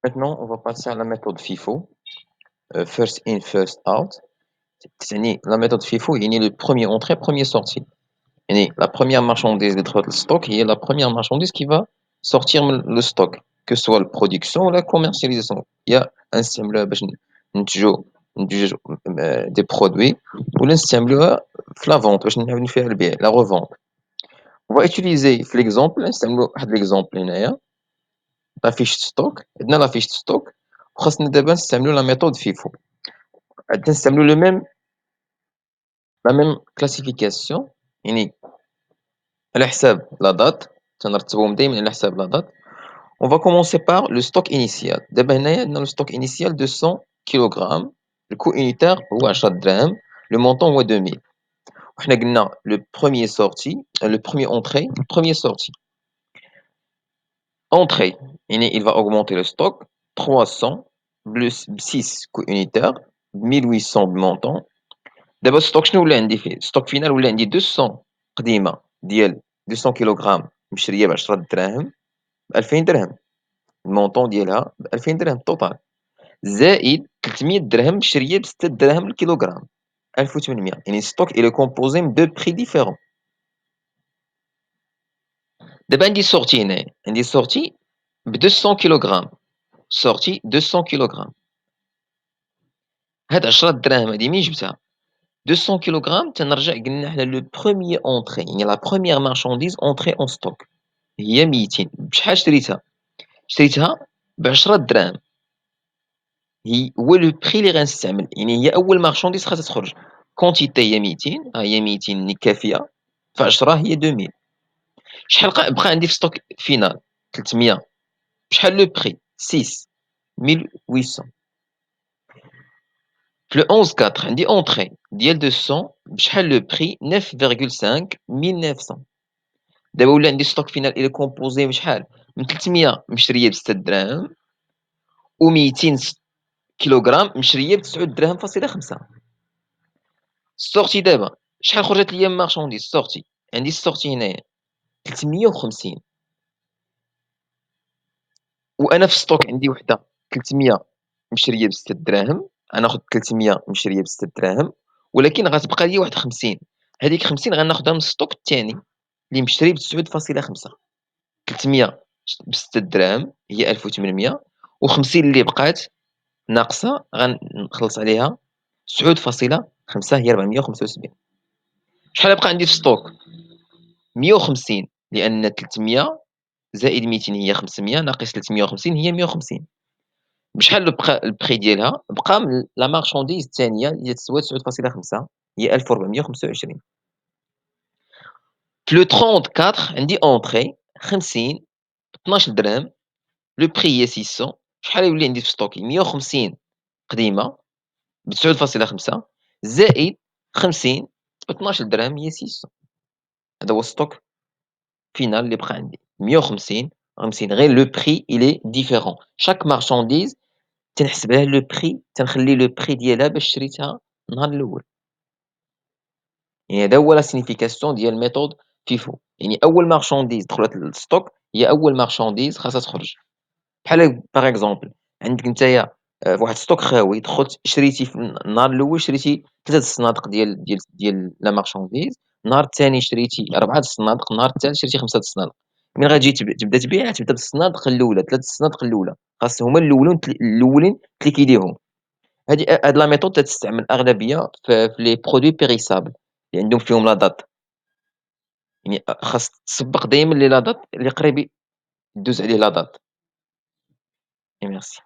Maintenant, on va passer à la méthode FIFO, first in, first out. يعني la méthode FIFO يعني le premier entrée, premier sortie. يعني la première marchandise اللي دخلت للstock هي la première marchandise qui va sortir من le stock, que ce soit la production ou la commercialisation. Il y a نستعملوها باش ننتجو des produits ولا نستعملوها في la vente باش نعاونوا فيها البيع, la revente. On va utiliser في l'exemple نستعملو واحد l'exemple هنايا la fiche de stock. عندنا la fiche de stock وخاصنا دابا نستعملو la méthode FIFO. عندنا نستعملو la même classification يعني على حساب la date, تنرتبوهم دايما على حساب la date. On va commencer par le stock initial. دابا هنايا عندنا le stock initial 200 كيلوغرام, le coût unitaire هو 10 دراهم, le montant هو 2000. وحنا قلنا le premier sorti, le premier entrée, premier sorti. Entrée, il va augmenter le stock 300 plus 6 coût unitaire, 1800 de montant. دابا الستوك شنو ولا عندي فيه؟ الستوك فينال ولا عندي 200 قديمة ديال 200 كيلوغرام مشرية ب10 دراهم ب2000 درهم, المونطون ديالها ب2000 درهم توتال, زائد 300 درهم مشرية ب6 دراهم الكيلوغرام 1800. يعني الستوك il est composé من دو بري ديفيرون. دابا عندي سورتي هنايا, عندي سورتي ب 200 كيلوغرام, سورتي 200 كيلوغرام. هاد 10 دراهم هادي منين جبتها؟ 200 كيلوغرام تنرجع قلنا حنا لو بروميير اونتري, يعني لا بروميير مارشانديز اونتري اون ستوك هي 200. بشحال شريتها؟ شريتها ب10 دراهم, هو لو بري اللي غنستعمل, يعني هي اول مارشانديز خاصها تخرج. كونتيتي هي 200, ها هي 200 اللي كافيه, ف10 هي 2000. شحال بقى عندي في ستوك فينال؟ 300. بشحال لو بري؟ 6 1800. في لو 11 4 عندي اونتري ديال 200 بشحال لو بري؟ 9.5 1900. دابا ولا عندي ستوك فينال الى كومبوزي بشحال؟ من 300 مشريه ب6 دراهم و200 كيلوغرام مشريه ب9 دراهم فاصله 5. السورتي دابا شحال خرجت ليا من مارشانديز؟ السورتي عندي السورتي هنايا 350, وانا في ستوك عندي وحده 300 مشريه ب6 دراهم, غناخد 300 مشريه ب6 دراهم, ولكن غتبقى لي واحد 50. هذيك 50 غناخدها من الستوك الثاني اللي مشري ب9.5. 300 ب6 دراهم هي 1800, و50 اللي بقات ناقصه غنخلص عليها 9.5 هي 475. شحال بقى عندي في ستوك؟ 150, لان 300 زائد 200 هي 500 ناقص 350 هي 150. بشحال البري ديالها؟ بقى من لا مارشانديز الثانيه اللي تسوى 9.5 هي 1425. في لو 34 عندي اونتري 50 12 درهم, لو بري هي 600. شحال يولي عندي في ستوكي؟ 150 قديمه ب 9.5 زائد 50 ب 12 درهم هي 600. هذا هو الستوك فينال اللي بقى عندي 150 50. غير لو بري il est différent. chaque marchandise تنحسبها لو بري, تنخلي لو بري ديالها باش شريتها النهار الاول. يعني هذا هو لا سينيفيكاسيون ديال ميثود فيفو. يعني اول مارشانديز دخلت للستوك هي اول مارشانديز خاصها تخرج. بحال باغ اكزومبل عندك نتايا واحد ستوك خاوي, دخلت شريتي في النهار الاول شريتي 3 الصنادق ديال لا مارشانديز, النهار الثاني شريتي 4 الصنادق, النهار الثالث شريتي 5 الصنادق. من غتجي تبدا تبيع, تبدا بالصنادق الاولى, 3 الصنادق الاولى خاص هما الاولين تليكيديهم. هاد لا ميثود تستعمل اغلبيه في لي برودوي بيريسابل اللي عندهم فيهم لا دات, يعني خاص تسبق دائما لي لا دات اللي قريب دوز عليه لا دات. ميرسي.